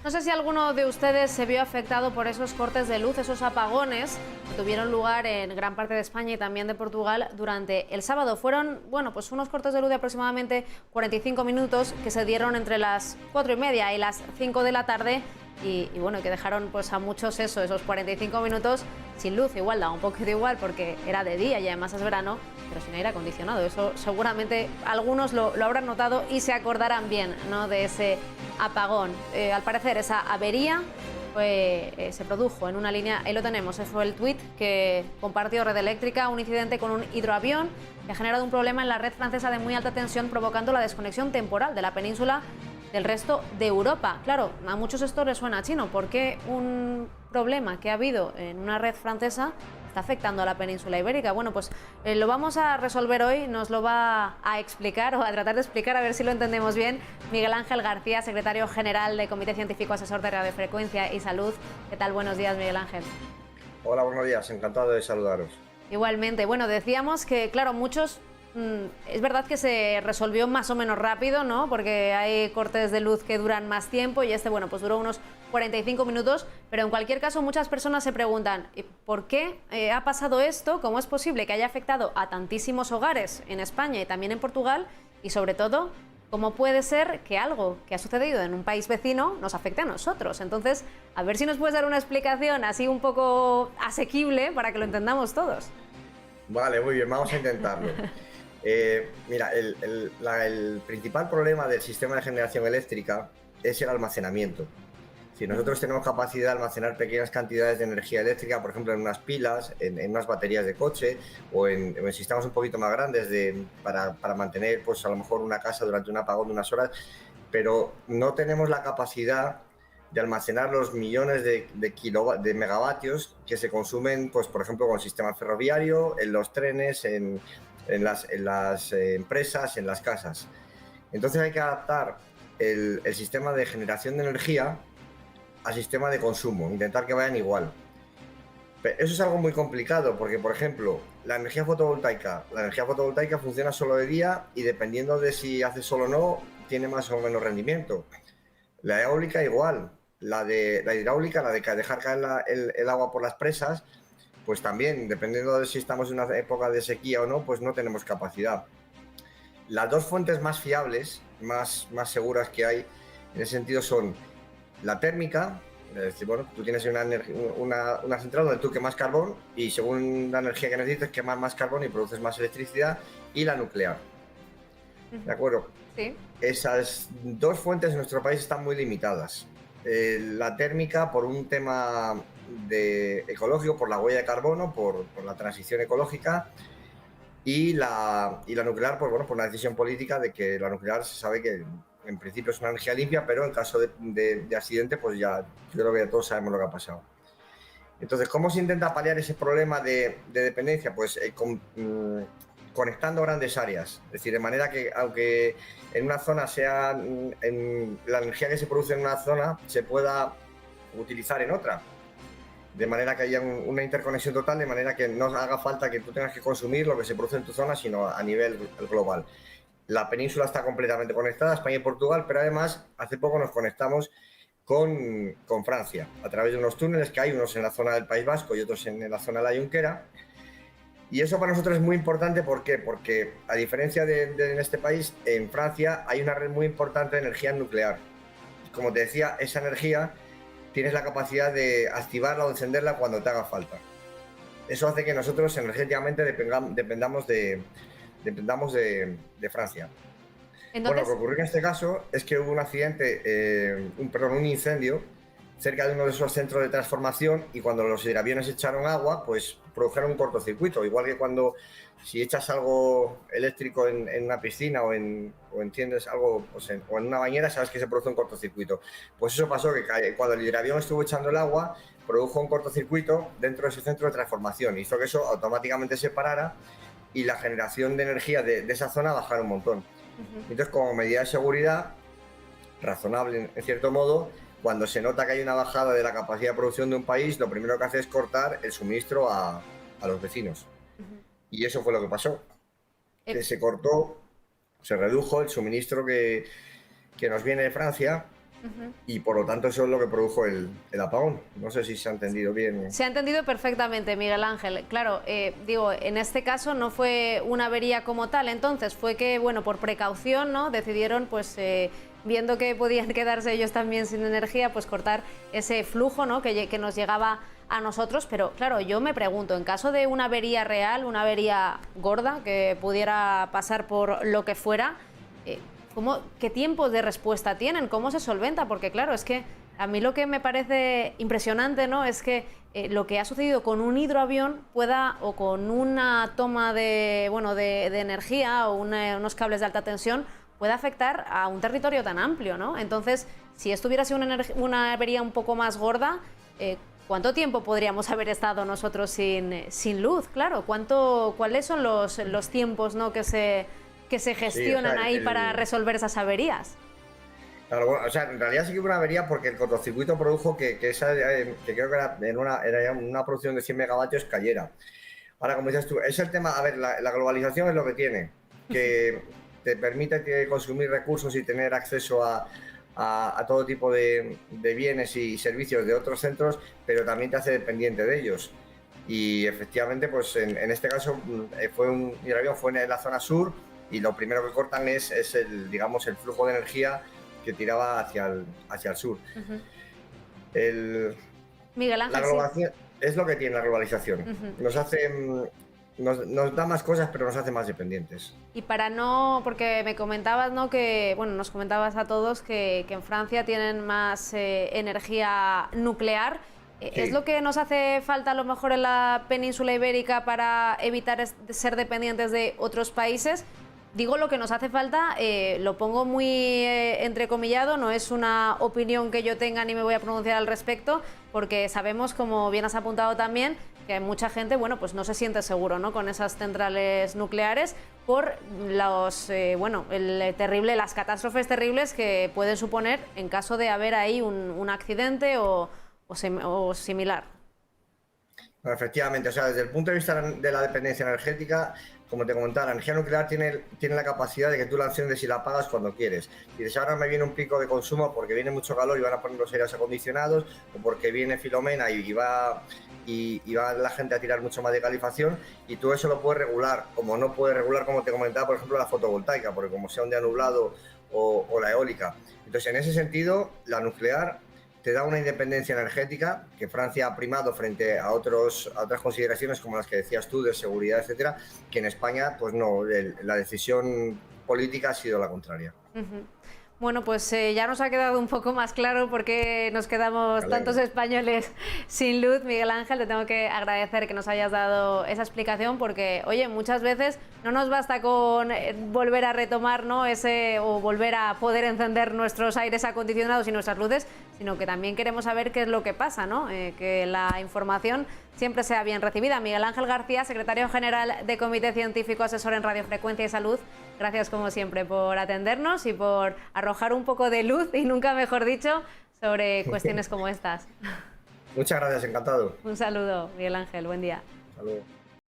No sé si alguno de ustedes se vio afectado por esos cortes de luz, esos apagones que tuvieron lugar en gran parte de España y también de Portugal durante el sábado. Fueron, bueno, pues unos cortes de luz de aproximadamente 45 minutos que se dieron entre las 4:30 y las 5 de la tarde y bueno, que dejaron pues a muchos esos 45 minutos sin luz. Igual da un poquito igual porque era de día y además es verano, pero sin aire acondicionado. Eso seguramente algunos lo habrán notado y se acordarán bien, ¿no?, de ese apagón. Al parecer esa avería se produjo en una línea, ahí lo tenemos, ese fue el tuit que compartió Red Eléctrica, un incidente con un hidroavión que ha generado un problema en la red francesa de muy alta tensión, provocando la desconexión temporal de la península del resto de Europa. Claro, a muchos esto les suena chino. ¿Por qué un problema que ha habido en una red francesa está afectando a la península ibérica? Bueno, pues lo vamos a resolver hoy, nos lo va a explicar o a tratar de explicar, a ver si lo entendemos bien, Miguel Ángel García, secretario general del Comité Científico Asesor de Radiofrecuencia y Salud. ¿Qué tal? Buenos días, Miguel Ángel. Hola, buenos días, encantado de saludaros. Igualmente. Bueno, decíamos que, claro, muchos... es verdad que se resolvió más o menos rápido, ¿no? Porque hay cortes de luz que duran más tiempo y bueno, pues duró unos 45 minutos, pero en cualquier caso muchas personas se preguntan ¿por qué ha pasado esto? ¿Cómo es posible que haya afectado a tantísimos hogares en España y también en Portugal? Y sobre todo, ¿cómo puede ser que algo que ha sucedido en un país vecino nos afecte a nosotros? Entonces, a ver si nos puedes dar una explicación así un poco asequible para que lo entendamos todos. Vale, muy bien, vamos a intentarlo. Mira, el principal problema del sistema de generación eléctrica es el almacenamiento. Si nosotros tenemos capacidad de almacenar pequeñas cantidades de energía eléctrica, por ejemplo en unas pilas, en unas baterías de coche o en sistemas un poquito más grandes para mantener pues a lo mejor una casa durante un apagón de unas horas, pero no tenemos la capacidad de almacenar los millones de megavatios que se consumen, pues por ejemplo con el sistema ferroviario, en los trenes, en las empresas, en las casas. Entonces hay que adaptar el sistema de generación de energía al sistema de consumo, intentar que vayan igual. Pero eso es algo muy complicado porque, por ejemplo, la energía fotovoltaica funciona solo de día y dependiendo de si hace sol o no, tiene más o menos rendimiento. La eólica igual, la hidráulica, la de dejar caer el agua por las presas, pues también, dependiendo de si estamos en una época de sequía o no, pues no tenemos capacidad. Las dos fuentes más fiables, más seguras que hay en ese sentido son la térmica, es decir, bueno, tú tienes una central donde tú quemas carbón y según la energía que necesites quemas más carbón y produces más electricidad, y la nuclear. ¿De acuerdo? Sí. Esas dos fuentes en nuestro país están muy limitadas. La térmica por un tema ecológico, por la huella de carbono, por la transición ecológica, y la nuclear por una decisión política de que la nuclear se sabe que en principio es una energía limpia, pero en caso de accidente pues ya yo creo que todos sabemos lo que ha pasado. Entonces, ¿cómo se intenta paliar ese problema de dependencia? Pues conectando grandes áreas, es decir, de manera que aunque en una zona sea la energía que se produce en una zona se pueda utilizar en otra, de manera que haya una interconexión total, de manera que no haga falta que tú tengas que consumir lo que se produce en tu zona, sino a nivel global. La península está completamente conectada, España y Portugal, pero además hace poco nos conectamos con Francia a través de unos túneles que hay, unos en la zona del País Vasco y otros en la zona de la Jonquera. Y eso para nosotros es muy importante, ¿por qué? Porque a diferencia de en este país, en Francia hay una red muy importante de energía nuclear. Como te decía, esa energía tienes la capacidad de activarla o encenderla cuando te haga falta. Eso hace que nosotros energéticamente dependamos de Francia. Entonces... Bueno, lo que ocurrió en este caso es que hubo un accidente, un incendio cerca de uno de esos centros de transformación y cuando los hidroaviones echaron agua, pues produjeron un cortocircuito. Igual que cuando si echas algo eléctrico en una piscina o enciendes algo pues o en una bañera, sabes que se produce un cortocircuito. Pues eso pasó, que cuando el hidroavión estuvo echando el agua, produjo un cortocircuito dentro de ese centro de transformación. Hizo que eso automáticamente se parara y la generación de energía de esa zona bajara un montón. Entonces, como medida de seguridad, razonable en cierto modo, cuando se nota que hay una bajada de la capacidad de producción de un país, lo primero que hace es cortar el suministro a los vecinos. Y eso fue lo que pasó. Que se cortó, se redujo el suministro que nos viene de Francia y por lo tanto eso es lo que produjo el apagón. No sé si se ha entendido bien. Se ha entendido perfectamente, Miguel Ángel. Claro, digo, en este caso no fue una avería como tal, entonces fue que, bueno, por precaución, ¿no? Decidieron, pues, viendo que podían quedarse ellos también sin energía, pues cortar ese flujo, ¿no? que nos llegaba a nosotros. Pero claro, yo me pregunto, en caso de una avería real, una avería gorda que pudiera pasar por lo que fuera, ¿qué tiempos de respuesta tienen? ¿Cómo se solventa? Porque claro, es que a mí lo que me parece impresionante, ¿no? Es que lo que ha sucedido con un hidroavión pueda, o con una toma de, bueno, de energía o unos cables de alta tensión, puede afectar a un territorio tan amplio, ¿no? Entonces, si esto hubiera sido una avería un poco más gorda, ¿cuánto tiempo podríamos haber estado nosotros sin luz? Claro, ¿cuáles son los tiempos, ¿no? que se gestionan ahí para resolver esas averías? Claro, bueno, o sea, en realidad sí que hubo una avería porque el cortocircuito produjo que creo que era una producción de 100 megavatios cayera. Ahora, como dices tú, es el tema, a ver, la globalización es lo que tiene, que te permite consumir recursos y tener acceso a todo tipo de bienes y servicios de otros centros, pero también te hace dependiente de ellos. Y efectivamente, pues en este caso fue un hidroavión, fue en la zona sur, y lo primero que cortan es digamos, el flujo de energía que tiraba hacia el sur. Miguel Ángel, la globalización es lo que tiene la globalización. Nos da más cosas, pero nos hace más dependientes. Y para no, porque me comentabas, ¿no? Que, bueno, nos comentabas a todos que en Francia tienen más energía nuclear. Sí. ¿Es lo que nos hace falta a lo mejor en la península ibérica para evitar ser dependientes de otros países? Digo lo que nos hace falta, lo pongo muy entrecomillado, no es una opinión que yo tenga ni me voy a pronunciar al respecto, porque sabemos, como bien has apuntado también, que mucha gente, bueno, pues no se siente seguro, ¿no? Con esas centrales nucleares por las catástrofes terribles que pueden suponer en caso de haber ahí un accidente o similar. Bueno, efectivamente, o sea, desde el punto de vista de la dependencia energética, como te comentaba, la energía nuclear tiene la capacidad de que tú la enciendes y la apagas cuando quieres. Si dices, ahora me viene un pico de consumo porque viene mucho calor y van a poner los aires acondicionados, o porque viene Filomena y va la gente a tirar mucho más de calefacción, y tú eso lo puedes regular, como no puedes regular, como te comentaba, por ejemplo, la fotovoltaica, porque como sea un día nublado o la eólica. Entonces, en ese sentido, la nuclear te da una independencia energética que Francia ha primado frente a otras consideraciones como las que decías tú, de seguridad, etcétera, que en España, pues no, la decisión política ha sido la contraria. Bueno, pues ya nos ha quedado un poco más claro por qué nos quedamos tantos españoles sin luz. Miguel Ángel, te tengo que agradecer que nos hayas dado esa explicación, porque, oye, muchas veces no nos basta con volver a retomar, ¿no? o volver a poder encender nuestros aires acondicionados y nuestras luces, sino que también queremos saber qué es lo que pasa, ¿no? Que la información siempre sea bien recibida. Miguel Ángel García, secretario general de Comité Científico Asesor en Radiofrecuencia y Salud, gracias como siempre por atendernos y por arrojar un poco de luz, y nunca mejor dicho, sobre cuestiones como estas. Muchas gracias, encantado. Un saludo, Miguel Ángel, buen día. Hasta luego.